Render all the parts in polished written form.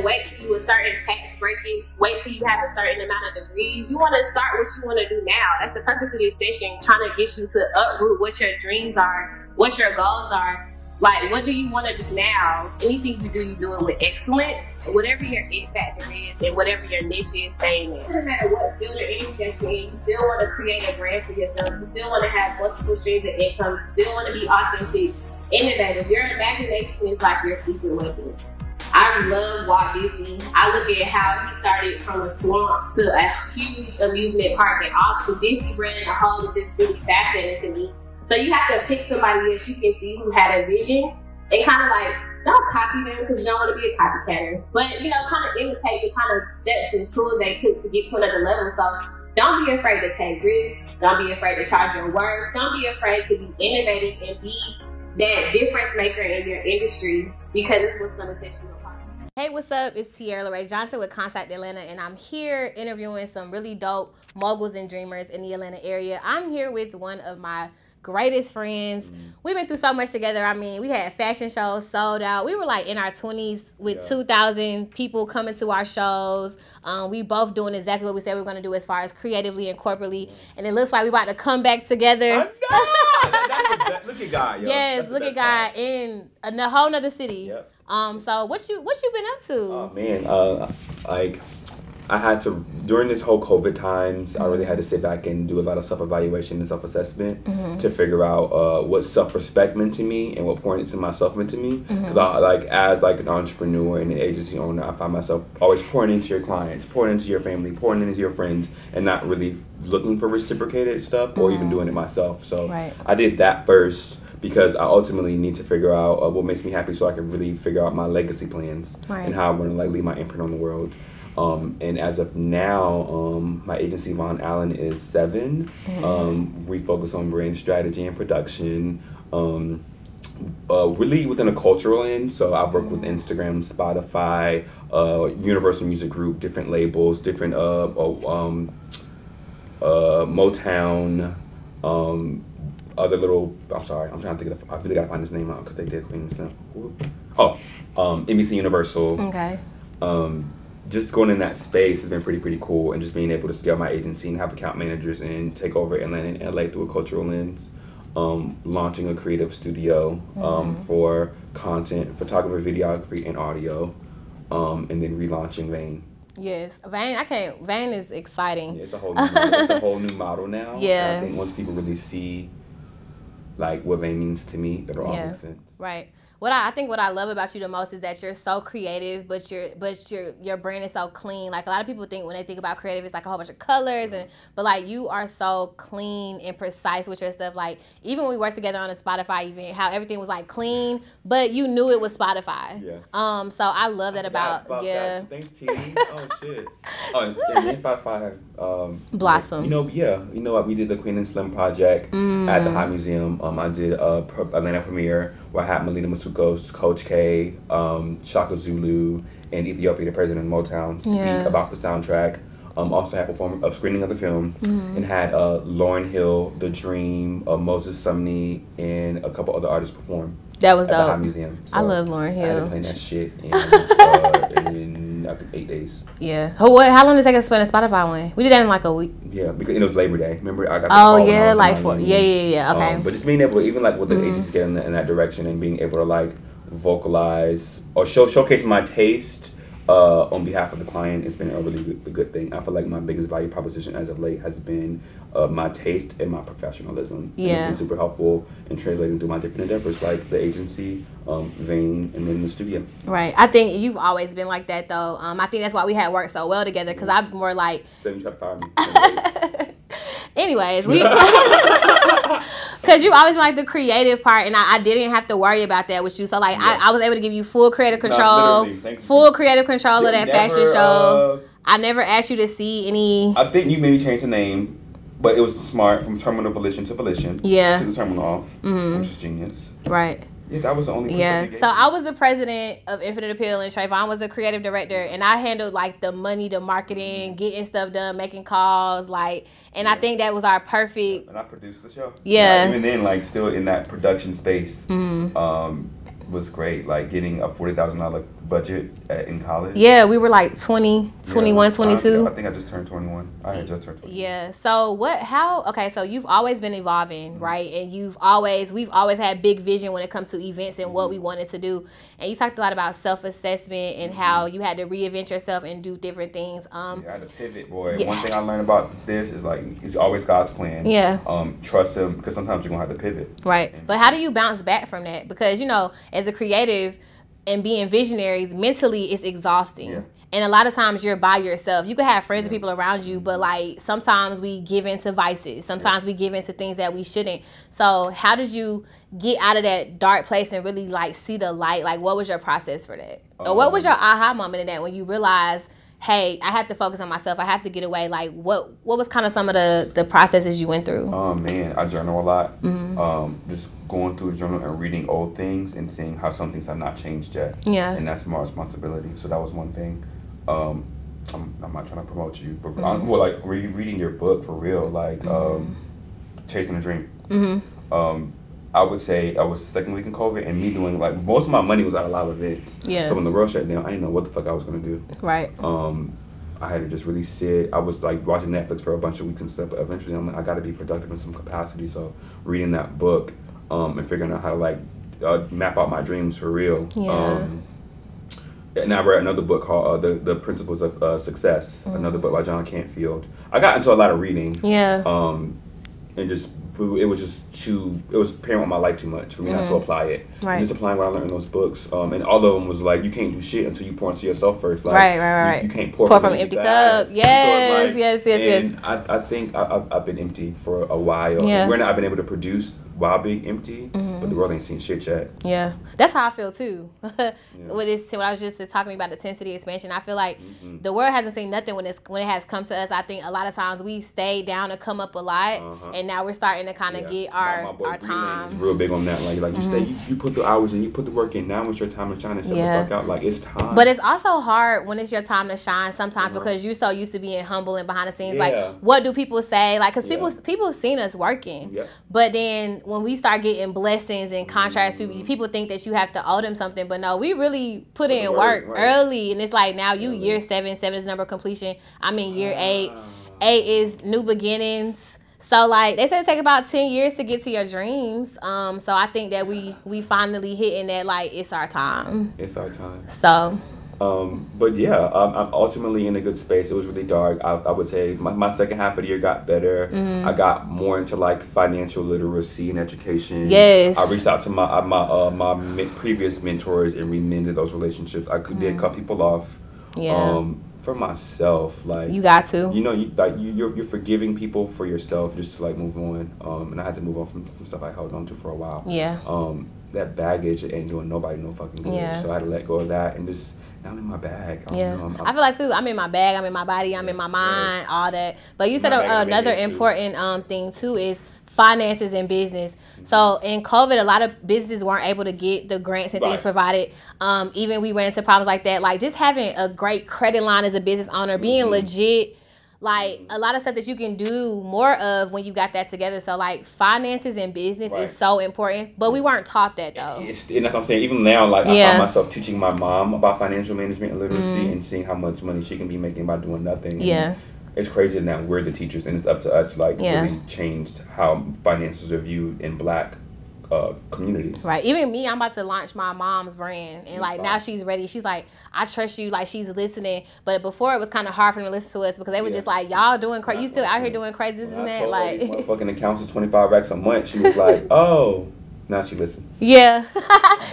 to wait till you a certain tax bracket, wait till you have a certain amount of degrees. You want to start what you want to do now. That's the purpose of this session, trying to get you to uproot what your dreams are, what your goals are. Like, what do you want to do now? Anything you do it with excellence. Whatever your it factor is and whatever your niche is, stay in there. No matter what field or industry that you're in, you still want to create a brand for yourself. You still want to have multiple streams of income. You still want to be authentic, innovative. Your imagination is like your secret weapon. I love Walt Disney. I look at how he started from a swamp to a huge amusement park, and all the Disney brand as a whole is just really fascinating to me. So you have to pick somebody that you can see who had a vision and kind of like, don't copy them because you don't want to be a copycatter. But, you know, kind of imitate the kind of steps and tools they took to get to another level. So don't be afraid to take risks. Don't be afraid to charge your worth. Don't be afraid to be innovative and be that difference maker in your industry, because it's what's going to set you apart. Hey, what's up? It's Tiara Larae Johnson with Contact Atlanta, and I'm here interviewing some really dope moguls and dreamers in the Atlanta area. I'm here with one of my greatest friends. We've been through so much together. I mean, we had fashion shows sold out. We were like in our 20s with 2,000 people coming to our shows. We both doing exactly what we said we were going to do as far as creatively and corporately. And it looks like we about to come back together. Look at God, yo. Yes, look at God in a whole nother city. Yep. So what you been up to? Oh man, like I had to, during this whole COVID times, I really had to sit back and do a lot of self-evaluation and self-assessment to figure out what self-respect meant to me and what pouring into myself meant to me. Because as an entrepreneur and an agency owner, I find myself always pouring into your clients, pouring into your family, pouring into your friends, and not really looking for reciprocated stuff or even doing it myself. So I did that first, because I ultimately need to figure out what makes me happy, so I can really figure out my legacy plans and how I want to leave my imprint on the world. And as of now, my agency Von Allen is 7. We focus on brand strategy and production, really within a cultural end. So I work with Instagram, Spotify, Universal Music Group, different labels, different Motown, other little, I'm sorry, I'm trying to think of, I really gotta find this name out because they did Queen and Slim. NBC Universal. Okay. Just going in that space has been pretty cool, and just being able to scale my agency and have account managers and take over Atlanta and LA through a cultural lens. Launching a creative studio for content, photography, videography, and audio, and then relaunching Vane. Yes, Vane is exciting. Yeah, it's a whole new model now. Yeah. And I think once people really see like what Vane means to me, it'll all make sense. Right. I think what I love about you the most is that you're so creative, but your brand is so clean. Like, a lot of people think when they think about creative, it's like a whole bunch of colors, but like, you are so clean and precise with your stuff. Like, even when we worked together on a Spotify event, how everything was like clean, but you knew it was Spotify. Yeah. So I love that about that. Thanks, T. Oh shit. And Spotify have Blossom. You know what? We did the Queen and Slim project at the High Museum. I did Atlanta premiere where I had Melina Masuko's Coach K, Shaka Zulu, and Ethiopia, the president of Motown, speak about the soundtrack. Also had a screening of the film, and had Lauryn Hill, The Dream, Moses Sumney, and a couple other artists perform. That was at dope. the High Museum. So I love Lauryn Hill. I had to plan that shit in I think 8 days. Yeah. How long did it take us to spend a Spotify one? We did that in like a week. Yeah, because it was Labor Day. Remember, I got the call when I was like in for Miami. yeah. Okay. But just being able to, even like with the agencies getting in that direction and being able to like vocalize or showcase my taste on behalf of the client, it's been a really good thing. I feel like my biggest value proposition as of late has been my taste and my professionalism. Yeah. And it's been super helpful in translating through my different endeavors, like the agency, Vane, and then the studio. Right. I think you've always been like that, though. I think that's why we had worked so well together, because I'm more like... So you try to fire me. Anyways, because you always been like the creative part, and I didn't have to worry about that with you. So like I was able to give you full creative control, full creative control of that fashion show. I never asked you to see any. I think you maybe changed the name, but it was smart, from Terminal Volition to Volition. Yeah. Took the terminal off, which is genius. Right. Yeah, that was the only. So I was the president of Infinite Appeal, and Trayvon was the creative director, and I handled like the money, the marketing, getting stuff done, making calls, like, and I think that was our perfect. And I produced the show. Yeah. Even then, like, still in that production space, was great. Like getting a $40,000 budget in college. Yeah, we were like 20, 21, 22. I think I just turned 21. I had just turned 21. Yeah. So so you've always been evolving, right? And we've always had big vision when it comes to events and what we wanted to do. And you talked a lot about self-assessment and how you had to reinvent yourself and do different things. I had to pivot, boy. Yeah. One thing I learned about this is like, it's always God's plan. Yeah. Trust him, because sometimes you're going to have to pivot. Right. But how do you bounce back from that? Because, you know, as a creative and being visionaries, mentally it's exhausting. Yeah. And a lot of times you're by yourself. You can have friends and people around you, but like sometimes we give into vices. Sometimes we give into things that we shouldn't. So how did you get out of that dark place and really like see the light? Like, what was your process for that? Or what was your aha moment in that when you realized, hey, I have to focus on myself. I have to get away. Like, what was kind of some of the processes you went through? Man, I journal a lot. Just going through the journal and reading old things and seeing how some things have not changed yet. Yeah. And that's my responsibility. So that was one thing. I'm not trying to promote you, but like reading your book for real, like Chasing a Dream. I would say I was the second week in COVID, and me doing like most of my money was out of live events. Yeah. So when the world shut down, I didn't know what the fuck I was gonna do. Right. I had to just really sit. I was like watching Netflix for a bunch of weeks and stuff, but eventually I'm like, I got to be productive in some capacity. So reading that book and figuring out how to like map out my dreams for real. Yeah. And I read another book called The Principles of Success, another book by John Canfield. I got into a lot of reading. Yeah. And just it was pairing with my life too much for me not to apply it. Right. And just applying what I learned in those books. And all of them was like, you can't do shit until you pour into yourself first. Like, right. You can't pour from an empty cup. Yes, yes. I think I've been empty for a while. Yeah. I've been able to produce while being empty, but the world ain't seen shit yet. Yeah. That's how I feel too. When I was just talking about the 10 city expansion, I feel like the world hasn't seen nothing when it has come to us. I think a lot of times we stayed down to come up a lot, and now we're starting to kind of get our time. Is real big on that. Like you stay, you put the hours and you put the work in. Now it's your time to shine and step the fuck out. Like, it's time. But it's also hard when it's your time to shine sometimes because you're so used to being humble and behind the scenes. Like, what do people say? Like, because people have seen us working, but then when we start getting blessings and contracts, people think that you have to owe them something, but no, we really put in work early, and it's like now you year 7 is number of completion. I'm in year 8. 8 is new beginnings. So like they say it take about 10 years to get to your dreams. So I think that we finally hitting that, like, it's our time. It's our time. So. But yeah, I'm ultimately in a good space. It was really dark. I would say my second half of the year got better. I got more into like financial literacy and education. Yes. I reached out to my previous mentors and remended those relationships. I did cut people off. Yeah. For myself, like, you got to, you know, you're forgiving people for yourself just to like move on. And I had to move on from some stuff I held on to for a while. Yeah. That baggage ain't doing nobody no fucking good. Yeah. So I had to let go of that and just. Now I'm in my bag. I feel like too. I'm in my bag. I'm in my body. I'm in my mind. All that. But you said another important thing too is finances and business. So in COVID, a lot of businesses weren't able to get the grants and things provided. Even we ran into problems like that. Like just having a great credit line as a business owner, being legit. Like, a lot of stuff that you can do more of when you got that together. So, like, finances and business is so important. But we weren't taught that, though. And that's what I'm saying. Even now, like, I find myself teaching my mom about financial management and literacy and seeing how much money she can be making by doing nothing. Yeah. And it's crazy that we're the teachers, and it's up to us to, like, really change how finances are viewed in Black communities. Right. Even me, I'm about to launch my mom's brand, and like now she's ready. She's like, I trust you. Like, she's listening. But before it was kind of hard for them to listen to us because they were just like, y'all doing crazy. You still out here doing crazy, this and that. Like, motherfucking accounts is 25 racks a month. She was like, oh. Now she listens. Yeah.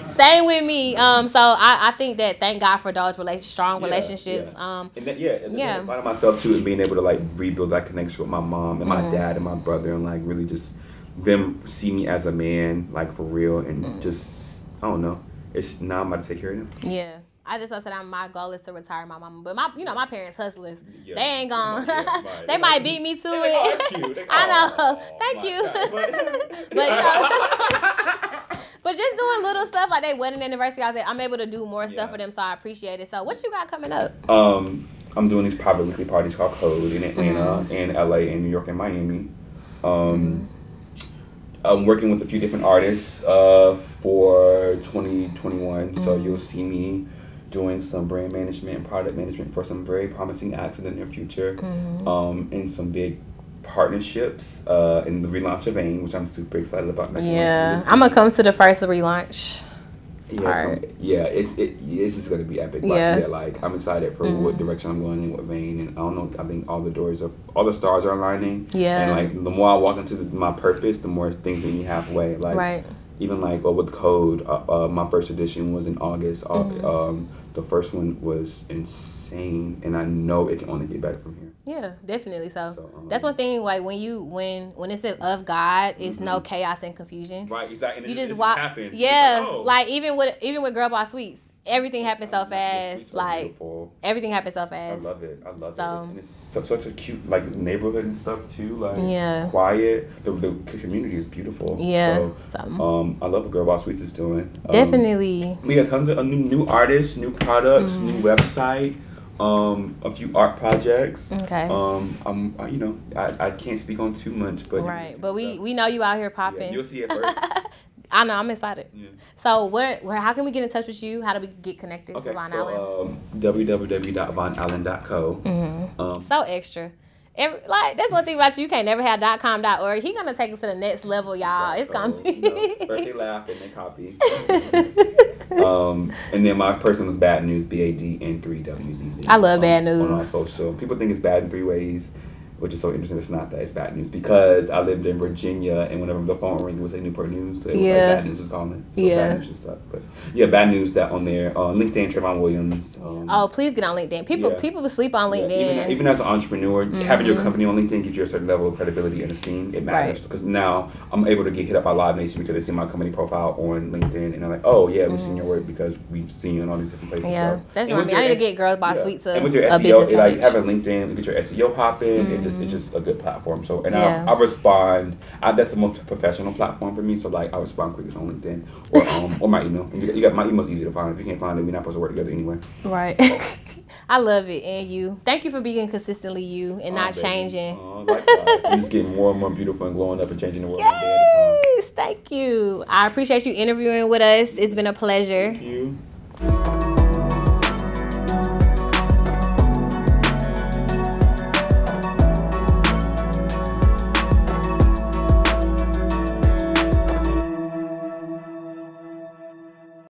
Same with me. So I think that, thank God for those strong relationships. And then, part of myself too, and being able to like rebuild that connection with my mom and my dad and my brother, and like really just them see me as a man, like for real, and just, I don't know. It's now I'm about to take care of them. Yeah. I just said my goal is to retire my mama, but my parents hustlers. Yeah. They ain't gone. They might beat me to it. That's cute. I know. Thank you. But you know, but just doing little stuff like they wedding anniversary, I said I'm able to do more stuff for them, so I appreciate it. So what you got coming up? I'm doing these private weekly parties called Code in Atlanta, in LA, in New York, and Miami. I'm working with a few different artists for 2021, so you'll see me doing some brand management and product management for some very promising acts in the near future, and some big partnerships in the relaunch of Vane, which I'm super excited about. Yeah, I'm gonna come to the first relaunch. Yeah, it's just gonna be epic. Like I'm excited for what direction I'm going in with Vane, and I don't know. I think all the stars are aligning. Yeah, and like the more I walk into my purpose, the more things meet me halfway. Like even like with Code, my first edition was in August. The first one was insane, and I know it can only get better from here. Yeah, definitely. So that's one thing. Like when it's of God, it's no chaos and confusion. Right, exactly. You just walk. Happens. Yeah, like even with Girl Boss Sweets, everything happens so fast. Like beautiful. Everything happens so fast. I love it. It's such a cute like neighborhood and stuff too. Like quiet. The community is beautiful. Yeah. So I love what Girl Boss Sweets is doing. Definitely. We got tons of new artists, new products, new website. A few art projects. Okay. I can't speak on too much, but but we know you out here popping. Yeah, you'll see it first. I know, I'm excited. Yeah. So how can we get in touch with you? How do we get connected to Von Allen? www.vonallen.co. So extra. That's one thing about you. You can't never have .com.org. He gonna take it to the next level, y'all. It's gonna be. First they laugh and they copy. And then my person was Bad News, BADN3WZZ. I love Bad News. On our social, people think it's bad in 3 ways, which is so interesting. It's not that. It's Bad News because I lived in Virginia, and whenever the phone rang, it would say Newport News. So it was like Bad News is calling. So Bad News and stuff. But Bad News that on there. LinkedIn, Trayvon Williams. Please get on LinkedIn. People sleep on LinkedIn. Even as an entrepreneur, having your company on LinkedIn gives you a certain level of credibility and esteem. It matters because now I'm able to get hit up by Live Nation because they see my company profile on LinkedIn, and they're like, oh yeah, we've seen your work because we've seen you in all these different places. Yeah, that's what I mean. I need to get Girl Boss Sweets and with your SEO, like having LinkedIn, get your SEO popping. It's just a good platform. So I respond. That's the most professional platform for me. So like I respond quickest on LinkedIn or my email. And you got my email's easy to find. If you can't find it, we're not supposed to work together anyway. Right. I love it. And you. Thank you for being consistently you and not changing. Likewise. You're just getting more and more beautiful and glowing up and changing the world. Yes. Thank you. I appreciate you interviewing with us. It's been a pleasure. Thank you.